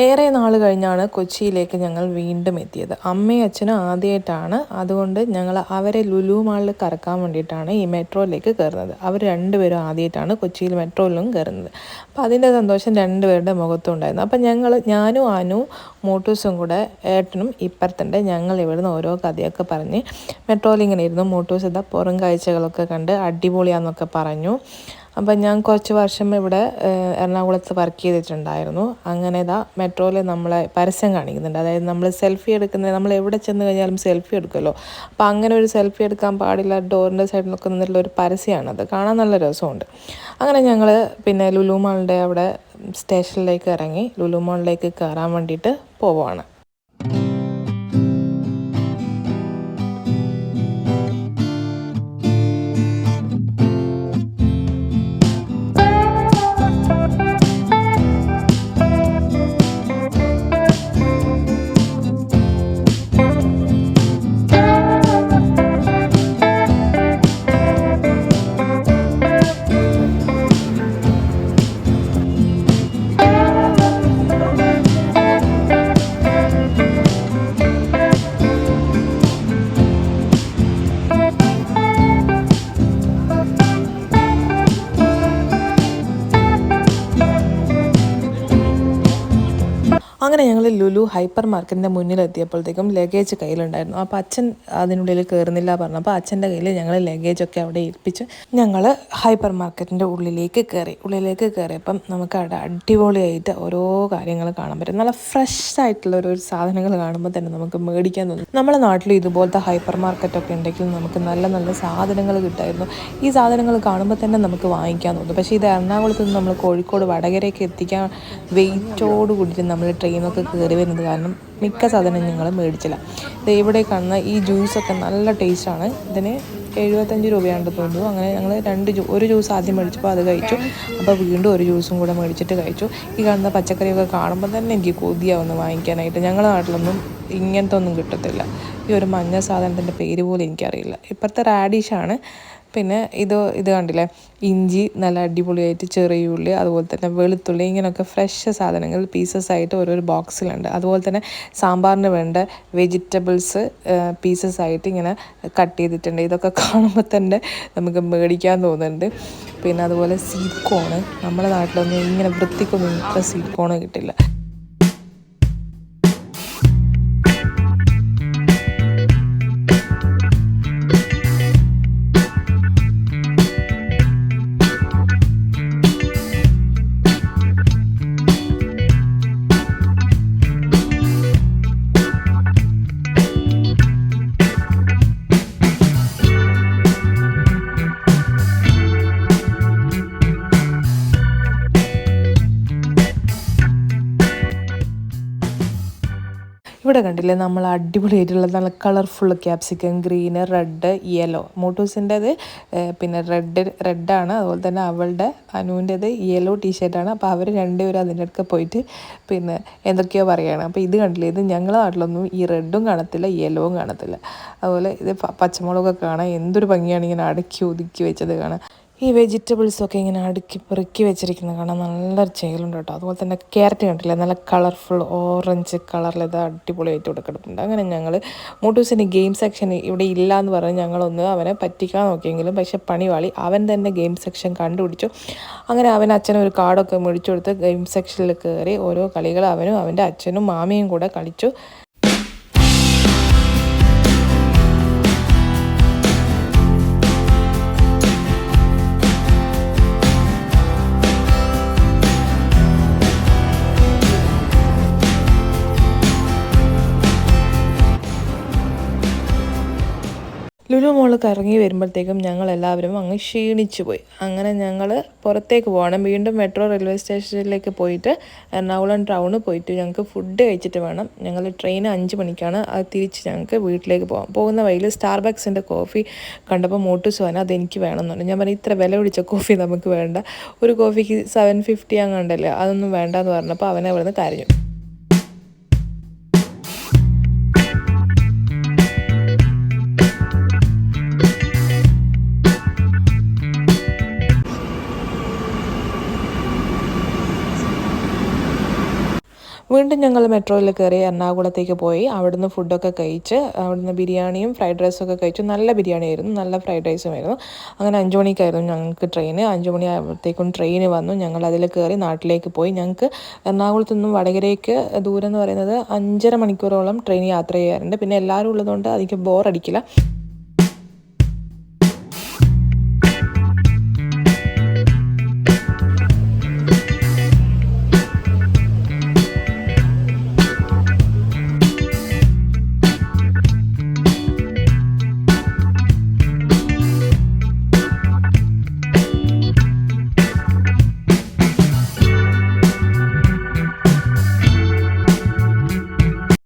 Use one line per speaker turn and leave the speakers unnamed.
ഏറെ നാൾ കഴിഞ്ഞാണ് കൊച്ചിയിലേക്ക് ഞങ്ങൾ വീണ്ടും എത്തിയത്. അമ്മയും അച്ഛനും ആദ്യമായിട്ടാണ്, അതുകൊണ്ട് ഞങ്ങൾ അവരെ ലുലു മാളിൽ കറക്കാൻ വേണ്ടിയിട്ടാണ് ഈ മെട്രോയിലേക്ക് കയറുന്നത്. അവർ രണ്ടുപേരും ആദ്യമായിട്ടാണ് കൊച്ചിയിൽ മെട്രോയിലും കയറുന്നത്. അപ്പോൾ അതിൻ്റെ സന്തോഷം രണ്ടുപേരുടെ മുഖത്തും ഉണ്ടായിരുന്നു. അപ്പം ഞാനും അനു മോട്ടൂസും കൂടെ, ഏട്ടനും ഇപ്പുറത്തുണ്ട്. ഞങ്ങൾ ഇവിടുന്ന് ഓരോ കഥയൊക്കെ പറഞ്ഞ് മെട്രോയിൽ ഇങ്ങനെ ഇരുന്നു. മോട്ടൂസ് ഇതാ പുറം കാഴ്ചകളൊക്കെ കണ്ട് അടിപൊളിയാന്നൊക്കെ പറഞ്ഞു. അപ്പം ഞാൻ കുറച്ച് വർഷം ഇവിടെ എറണാകുളത്ത് വർക്ക് ചെയ്തിട്ടുണ്ടായിരുന്നു. അങ്ങനെ ഇതാ മെട്രോയിൽ നമ്മളെ പരസ്യം കാണിക്കുന്നുണ്ട്. അതായത് നമ്മൾ സെൽഫി എടുക്കുന്നത്, നമ്മൾ എവിടെ ചെന്ന് കഴിഞ്ഞാലും സെൽഫി എടുക്കുമല്ലോ. അപ്പോൾ അങ്ങനെ ഒരു സെൽഫി എടുക്കാൻ പാടില്ല, ഡോറിൻ്റെ സൈഡിലൊക്കെ നിന്നുള്ള ഒരു പരസ്യമാണത്. കാണാൻ നല്ല രസമുണ്ട്. അങ്ങനെ ഞങ്ങൾ പിന്നെ ലുലു മാളിൻ്റെ അവിടെ സ്റ്റേഷനിലേക്ക് ഇറങ്ങി ലുലു മാളിലേക്ക് കയറാൻ വേണ്ടിയിട്ട് പോവുകയാണ്. അങ്ങനെ ഞങ്ങൾ ലുലു ഹൈപ്പർ മാർക്കറ്റിൻ്റെ മുന്നിലെത്തിയപ്പോഴത്തേക്കും ലഗേജ് കയ്യിലുണ്ടായിരുന്നു. അപ്പോൾ അച്ഛൻ അതിനുള്ളിൽ കയറുന്നില്ല പറഞ്ഞു. അപ്പോൾ അച്ഛൻ്റെ കയ്യിൽ ഞങ്ങൾ ലഗേജൊക്കെ അവിടെ ഏൽപ്പിച്ച് ഞങ്ങൾ ഹൈപ്പർ മാർക്കറ്റിൻ്റെ ഉള്ളിലേക്ക് കയറിയപ്പം നമുക്ക് അവിടെ അടിപൊളിയായിട്ട് ഓരോ കാര്യങ്ങൾ കാണാൻ പറ്റും. നല്ല ഫ്രഷ് ആയിട്ടുള്ള ഒരു സാധനങ്ങൾ കാണുമ്പോൾ തന്നെ നമുക്ക് മേടിക്കാൻ തോന്നും. നമ്മുടെ നാട്ടിൽ ഇതുപോലത്തെ ഹൈപ്പർ മാർക്കറ്റൊക്കെ ഉണ്ടെങ്കിൽ നമുക്ക് നല്ല നല്ല സാധനങ്ങൾ കിട്ടായിരുന്നു. ഈ സാധനങ്ങൾ കാണുമ്പോൾ തന്നെ നമുക്ക് വാങ്ങിക്കാൻ തോന്നും. പക്ഷേ ഇത് എറണാകുളത്ത് നിന്ന് നമ്മൾ കോഴിക്കോട് വടകരയ്ക്ക് എത്തിക്കാൻ വെയിറ്റോട് കൂടിയിട്ട് നമ്മൾ ട്രെയിനൊക്കെ കയറി വരുന്നത് കാരണം മിക്ക സാധനം ഞങ്ങൾ മേടിച്ചില്ല. ഇവിടെ കാണുന്ന ഈ ജ്യൂസൊക്കെ നല്ല ടേസ്റ്റാണ്. ഇതിന് 75 രൂപയാണെന്ന് തോന്നുന്നു. അങ്ങനെ ഞങ്ങൾ ഒരു ജ്യൂസ് ആദ്യം മേടിച്ചപ്പോൾ അത് കഴിച്ചു. അപ്പോൾ വീണ്ടും ഒരു ജ്യൂസും കൂടെ മേടിച്ചിട്ട് കഴിച്ചു. ഈ കാണുന്ന പച്ചക്കറിയൊക്കെ കാണുമ്പോൾ തന്നെ എനിക്ക് കൊതിയാവുന്നു വാങ്ങിക്കാനായിട്ട്. ഞങ്ങളുടെ നാട്ടിലൊന്നും ഇങ്ങനത്തെ ഒന്നും കിട്ടത്തില്ല. ഈ ഒരു മഞ്ഞ സാധനത്തിൻ്റെ പേര് പോലും എനിക്കറിയില്ല. ഇപ്പോഴത്തെ റാഡിഷാണ്. പിന്നെ ഇത് കണ്ടില്ലേ, ഇഞ്ചി നല്ല അടിപൊളിയായിട്ട്, ചെറിയ ഉള്ളി, അതുപോലെ തന്നെ വെളുത്തുള്ളി, ഇങ്ങനെയൊക്കെ ഫ്രഷ് സാധനങ്ങൾ പീസസ് ആയിട്ട് ഓരോരോ ബോക്സിലുണ്ട്. അതുപോലെ തന്നെ സാമ്പാറിന് വേണ്ട വെജിറ്റബിൾസ് പീസസ് ആയിട്ട് ഇങ്ങനെ കട്ട് ചെയ്തിട്ടുണ്ട്. ഇതൊക്കെ കാണുമ്പോൾ തന്നെ നമുക്ക് മേടിക്കാൻ തോന്നുന്നുണ്ട്. പിന്നെ അതുപോലെ സ്വീറ്റ് കോണ്, നമ്മുടെ നാട്ടിലൊന്നും ഇങ്ങനെ വൃത്തിക്കൊന്നും ഇത്ര സ്വീറ്റ് കോണ് കിട്ടില്ല. ഇവിടെ കണ്ടില്ലേ, നമ്മൾ അടിപൊളിയായിട്ടുള്ള നല്ല colourful capsicum, green, red, yellow. മോട്ടൂസിൻ്റെത് പിന്നെ റെഡാണ്. അതുപോലെ തന്നെ അവളുടെ അനുവിൻ്റെത് യെല്ലോ ടീഷർട്ടാണ്. അപ്പോൾ അവർ രണ്ടുപേരും അതിൻ്റെ അടുക്ക പോയിട്ട് പിന്നെ എന്തൊക്കെയോ പറയുകയാണ്. അപ്പോൾ ഇത് കണ്ടില്ലേ, ഇത് ഞങ്ങളുടെ നാട്ടിലൊന്നും ഈ റെഡും കാണത്തില്ല, യെല്ലോവും കാണത്തില്ല. അതുപോലെ ഇത് പച്ചമുളകൊക്കെ കാണാൻ എന്തൊരു ഭംഗിയാണ്, ഇങ്ങനെ അടുക്കി ഒതുക്കി വെച്ചത് കാണാൻ. ഈ വെജിറ്റബിൾസൊക്കെ ഇങ്ങനെ അടുക്കി പെറുക്കി വെച്ചിരിക്കുന്നത് കാണാൻ നല്ലൊരു ചേലുണ്ട് കേട്ടോ. അതുപോലെ തന്നെ ക്യാരറ്റ് കണ്ടില്ലേ, നല്ല കളർഫുൾ ഓറഞ്ച് കളറിൽ ഇത് അടിപൊളിയായിട്ട് ഇവിടെ കിടപ്പുണ്ട്. അങ്ങനെ ഞങ്ങൾ മോട്ടൂസിൻ്റെ ഗെയിം സെക്ഷൻ ഇവിടെ ഇല്ല എന്ന് പറഞ്ഞ് ഞങ്ങളൊന്ന് അവനെ പറ്റിക്കാൻ നോക്കിയെങ്കിലും പക്ഷെ പണിവാളി. അവൻ തന്നെ ഗെയിം സെക്ഷൻ കണ്ടുപിടിച്ചു. അങ്ങനെ അവൻ അച്ഛനൊരു കാർഡൊക്കെ മേടിച്ചു കൊടുത്ത് ഗെയിം സെക്ഷനിൽ കയറി ഓരോ കളികൾ അവനും അവൻ്റെ അച്ഛനും മാമിയും കൂടെ കളിച്ചു. ലുലു മോളിൽ ഇറങ്ങി വരുമ്പോഴത്തേക്കും ഞങ്ങളെല്ലാവരും അങ്ങ് ക്ഷീണിച്ചു പോയി. അങ്ങനെ ഞങ്ങൾ പുറത്തേക്ക് പോകണം. വീണ്ടും മെട്രോ റെയിൽവേ സ്റ്റേഷനിലേക്ക് പോയിട്ട് എറണാകുളം ടൗണിൽ പോയിട്ട് ഞങ്ങൾക്ക് ഫുഡ് കഴിച്ചിട്ട് വേണം. ഞങ്ങൾ ട്രെയിൻ 5 മണിക്കാണ്. അത് തിരിച്ച് ഞങ്ങൾക്ക് വീട്ടിലേക്ക് പോകാം. പോകുന്ന വഴിയിൽ സ്റ്റാർബക്സിൻ്റെ കോഫി കണ്ടപ്പോൾ മോട്ടൂസ് പറഞ്ഞാൽ അതെനിക്ക് വേണമെന്നുണ്ട്. ഞാൻ പറഞ്ഞു, ഇത്ര വില പിടിച്ച കോഫി നമുക്ക് വേണ്ട, ഒരു കോഫിക്ക് 750 അങ്ങാണ്ടല്ലേ, അതൊന്നും വേണ്ടെന്ന് പറഞ്ഞപ്പോൾ അവനെ അവിടുന്ന് കരഞ്ഞു. വീണ്ടും ഞങ്ങൾ മെട്രോയിൽ കയറി എറണാകുളത്തേക്ക് പോയി. അവിടുന്ന് ഫുഡൊക്കെ കഴിച്ച് അവിടുന്ന് ബിരിയാണിയും ഫ്രൈഡ് റൈസൊക്കെ കഴിച്ചു. നല്ല ബിരിയാണി ആയിരുന്നു, നല്ല ഫ്രൈഡ് റൈസും ആയിരുന്നു. അങ്ങനെ 5 മണിക്കായിരുന്നു ഞങ്ങൾക്ക് ട്രെയിന്. 5 മണി ആയപ്പോഴത്തേക്കും ട്രെയിന് വന്നു. ഞങ്ങൾ അതിൽ കയറി നാട്ടിലേക്ക് പോയി. ഞങ്ങൾക്ക് എറണാകുളത്ത് നിന്നും വടകരയ്ക്ക് ദൂരം എന്ന് പറയുന്നത് 5.5 മണിക്കൂറോളം ട്രെയിൻ യാത്ര ചെയ്യാറുണ്ട്. പിന്നെ എല്ലാവരും ഉള്ളതുകൊണ്ട് അധികം ബോറടിക്കില്ല.